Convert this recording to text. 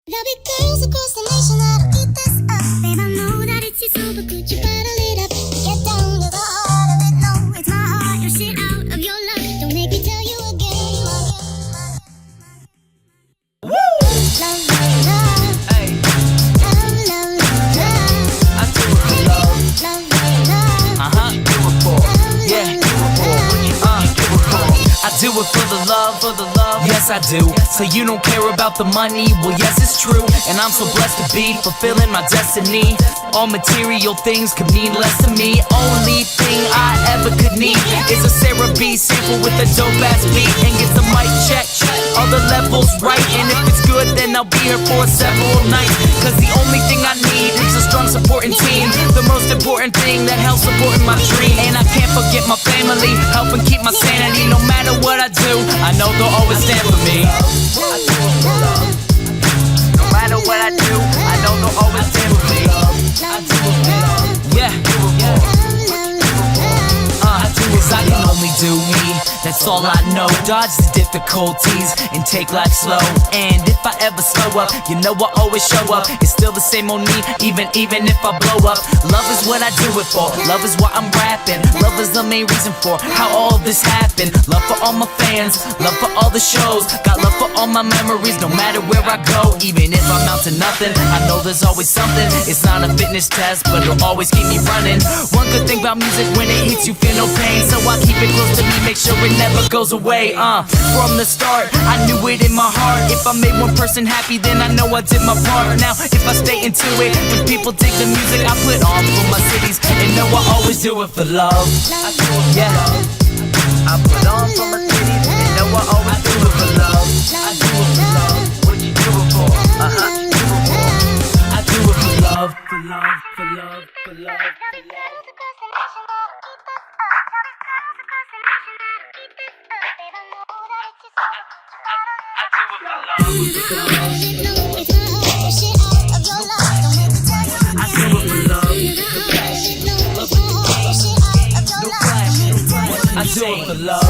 There'll be girls across the nation that'll eat this up. Babe, I know that it's your soul, but could you bottle it up? Get down to the heart of it. No, it's my heart. You're shit out of your luck. Don't make me tell you again. Woo! Love, love, love. Hey. Love, love, love, love. I do it for love. Love, love, love. Do it for. Yeah, do it for. Do it for. I do it for the love, yes I do. So you don't care about the money, well yes it's true. And I'm so blessed to be fulfilling my destiny. All material things could mean less to me. Only thing I ever could need is a Sarah B sample with a dope ass beat. And get the mic check, all the levels right. And if it's good then I'll be here for several nights. Cause the only thing I need is a strong supporting team. The most important thing that helps supporting my dream. And I can't forget my family, helping keep my sanity. No matter what I do, I know they'll always stand for me. I do it for love. No matter what I do, I know they'll always stand for me. I do it for love. Yeah, I can only do me, that's all I know. Dodge the difficulties and take life slow. And if I ever slow up, you know I always show up. It's still the same old me, even if I blow up. Love is what I do it for, love is why I'm rapping. Love is the main reason for how all this happened. Love for all my fans, love for all the shows. Got love for all my memories, no matter where I go. Even if I'm out to nothing, I know there's always something. It's not a fitness test, but it'll always keep me running. One good thing about music, when it hits you feel no pain. So I keep it close to me, make sure it never goes away. From the start, I knew it in my heart. If I made one person happy, then I know I did my part. Now, if I stay into it, when people dig the music I put on for my cities, and know I always do it for love. I do it for love. I put on for my cities, and know I always do it for love. I do it for love. What you do it for? Do it for. I do it for love. For love, for love, for love, for love. I do it for love.